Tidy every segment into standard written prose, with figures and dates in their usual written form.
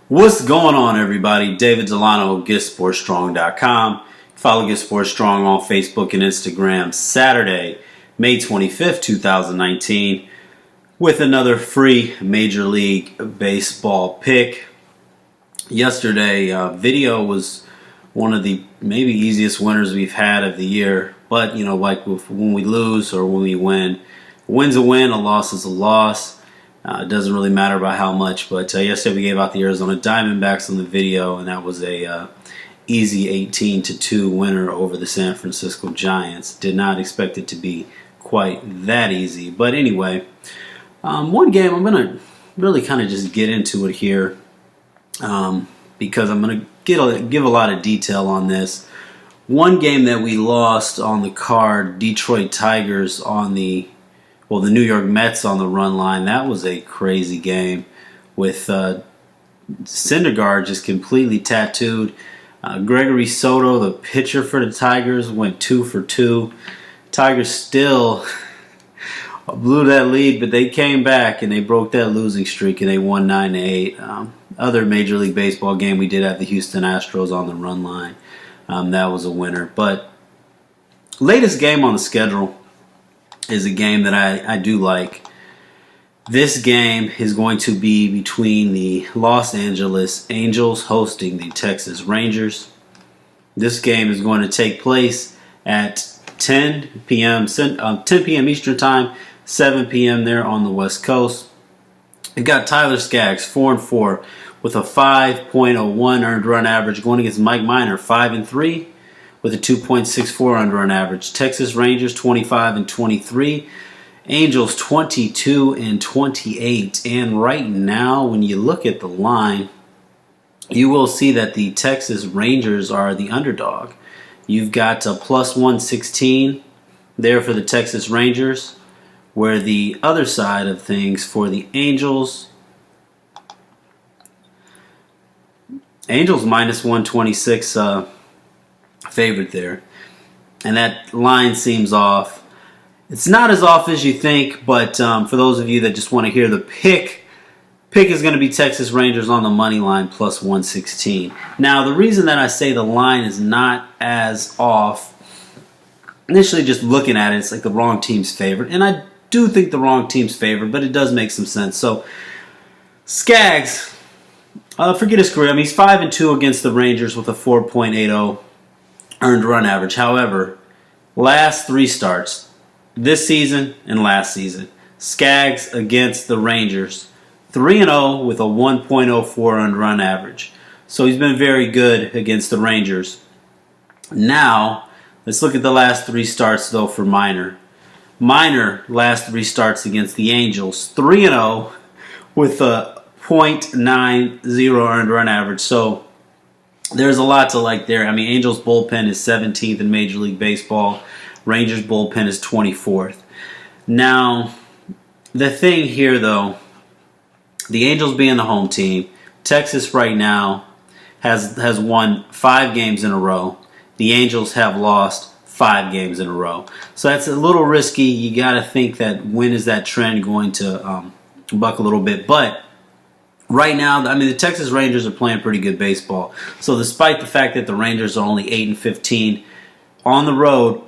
What's going on, everybody? David Delano of GetSportsStrong.com. Follow Get Sports Strong on Facebook and Instagram. Saturday, May 25th, 2019, with another free Major League Baseball pick. Yesterday, video was one of the maybe easiest winners we've had of the year. But, like when we lose or when we win, a win's a win, a loss is a loss. It doesn't really matter by how much, but yesterday we gave out the Arizona Diamondbacks on the video, and that was a easy 18-2 winner over the San Francisco Giants. Did not expect it to be quite that easy, but anyway, one game I'm going to really kind of just get into it here because I'm going to give a lot of detail on this. One game that we lost on the card, Detroit Tigers on the New York Mets on the run line. That was a crazy game with Syndergaard just completely tattooed. Gregory Soto, the pitcher for the Tigers, went 2 for 2. Tigers still blew that lead, but they came back and they broke that losing streak and they won 9-8. Other Major League Baseball game, we did have the Houston Astros on the run line. That was a winner. But latest game on the schedule is a game that I do like. This game is going to be between the Los Angeles Angels hosting the Texas Rangers. This game is going to take place at 10 p.m. Eastern Time, 7 p.m. there on the West Coast. We've got Tyler Skaggs, 4-4, with a 5.01 earned run average, going against Mike Minor, 5-3. with a 2.64 earned run average. Texas Rangers 25-23, Angels 22-28. And right now, when you look at the line, you will see that the Texas Rangers are the underdog. You've got a plus 116 there for the Texas Rangers, where the other side of things for the Angels minus 126 favorite there, and that line seems off. It's not as off as you think, but for those of you that just want to hear the pick is going to be Texas Rangers on the money line plus 116. Now, the reason that I say the line is not as off, initially just looking at it, it's like the wrong team's favorite, and I do think the wrong team's favorite, but it does make some sense. So Skaggs, forget his career. I mean, he's 5-2 against the Rangers with a 4.80 earned run average. However, last 3 starts, this season and last season, Skaggs against the Rangers, 3-0 with a 1.04 earned run average. So he's been very good against the Rangers. Now, let's look at the last 3 starts, though, for Minor. Minor, last 3 starts against the Angels, 3-0 with a 0.90 earned run average. So there's a lot to like there. I mean, Angels bullpen is 17th in Major League Baseball. Rangers bullpen is 24th. Now, the thing here, though, the Angels being the home team, Texas right now has won 5 games in a row. The Angels have lost 5 games in a row. So that's a little risky. You got to think that when is that trend going to buck a little bit. But right now, I mean, the Texas Rangers are playing pretty good baseball. So despite the fact that the Rangers are only 8-15 on the road,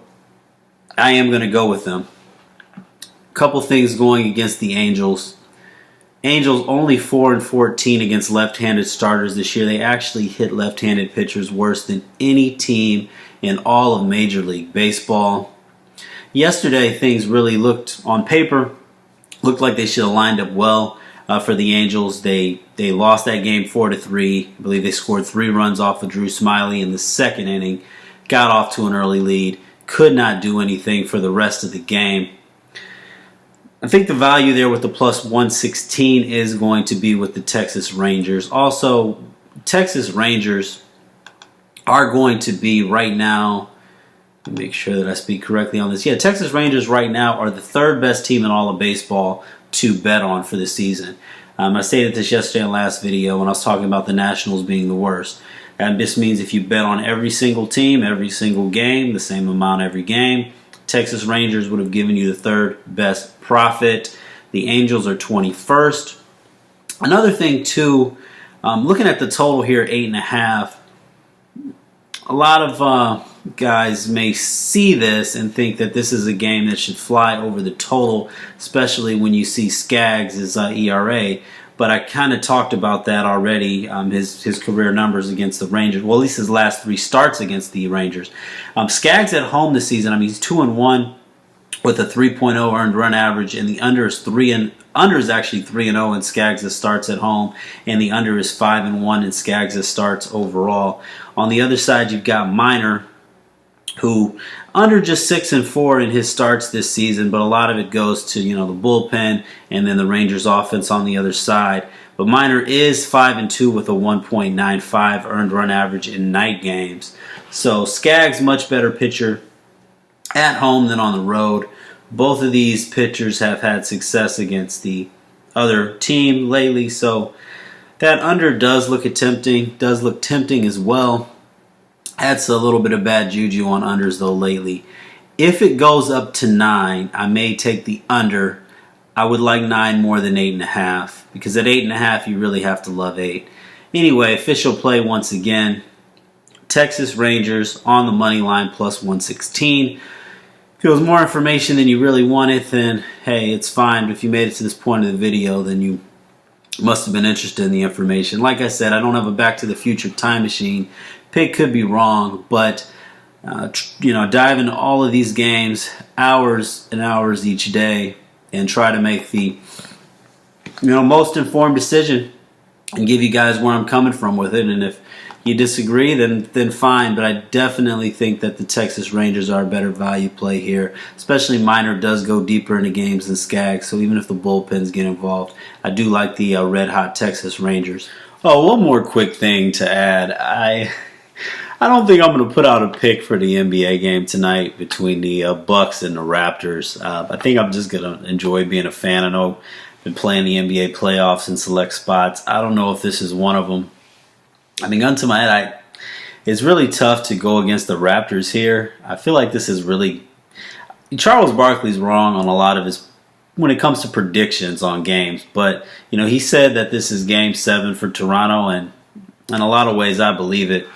I am going to go with them. A couple things going against the Angels. Angels only 4-14 against left-handed starters this year. They actually hit left-handed pitchers worse than any team in all of Major League Baseball. Yesterday, things really looked, on paper, like they should have lined up well. For the Angels, they lost that game 4-3. I believe they scored 3 runs off of Drew Smyly in the second inning. Got off to an early lead. Could not do anything for the rest of the game. I think the value there with the plus 116 is going to be with the Texas Rangers. Also, Texas Rangers are going to be right now, let me make sure that I speak correctly on this. Yeah, Texas Rangers right now are the 3rd best team in all of baseball to bet on for the season. I stated this yesterday in the last video when I was talking about the Nationals being the worst. And this means if you bet on every single team, every single game, the same amount every game, Texas Rangers would have given you the 3rd best profit. The Angels are 21st. Another thing, too, Looking at the total here, 8.5. A lot of guys may see this and think that this is a game that should fly over the total, especially when you see Skaggs' ERA. But I kind of talked about that already, his career numbers against the Rangers. Well, at least his last 3 starts against the Rangers. Skaggs at home this season, I mean, he's 2-1 with a 3.0 earned run average, and the under is actually 3-0 in Skaggs' starts at home, and the under is 5-1 in Skaggs' starts overall. On the other side, you've got Minor, who under just 6-4 in his starts this season, but a lot of it goes to the bullpen and then the Rangers offense on the other side. But Minor is 5-2 with a 1.95 earned run average in night games. So Skaggs much better pitcher at home than on the road. Both of these pitchers have had success against the other team lately, so that under does look tempting as well. That's a little bit of bad juju on unders though lately. If it goes up to 9, I may take the under. I would like 9 more than 8.5, because at 8.5 you really have to love 8. Anyway, official play once again. Texas Rangers on the money line plus 116. If it was more information than you really wanted, then hey, it's fine. But if you made it to this point of the video, then you must have been interested in the information. Like I said, I don't have a Back to the Future time machine. Pick could be wrong, but dive into all of these games, hours and hours each day, and try to make the most informed decision and give you guys where I'm coming from with it. And if you disagree, then fine. But I definitely think that the Texas Rangers are a better value play here. Especially Minor does go deeper into games than Skaggs, so even if the bullpens get involved, I do like the red-hot Texas Rangers. Oh, one more quick thing to add. I don't think I'm going to put out a pick for the NBA game tonight between the Bucks and the Raptors. I think I'm just going to enjoy being a fan. I know I've been playing the NBA playoffs in select spots. I don't know if this is one of them. I mean, gun to my head, it's really tough to go against the Raptors here. I feel like this is really... Charles Barkley's wrong on a lot of his... when it comes to predictions on games. But, he said that this is Game 7 for Toronto, and in a lot of ways I believe it.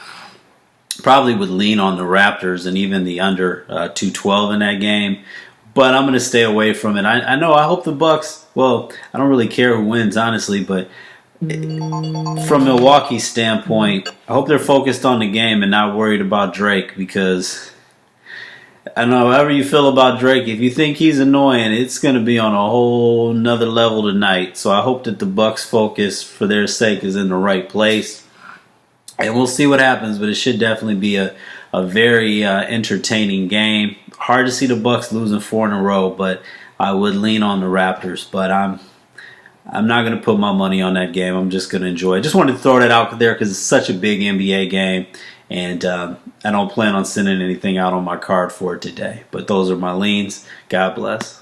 Probably would lean on the Raptors and even the under 212 in that game. But I'm going to stay away from it. I hope the Bucks... Well, I don't really care who wins, honestly, but... From Milwaukee's standpoint, I hope they're focused on the game and not worried about Drake, because I know however you feel about Drake, if you think he's annoying, it's going to be on a whole nother level tonight. So I hope that the Bucks' focus for their sake is in the right place. And we'll see what happens, but it should definitely be a very entertaining game. Hard to see the Bucks losing 4 in a row, but I would lean on the Raptors. But I'm not going to put my money on that game. I'm just going to enjoy it. Just wanted to throw that out there because it's such a big NBA game, and I don't plan on sending anything out on my card for it today. But those are my leans. God bless.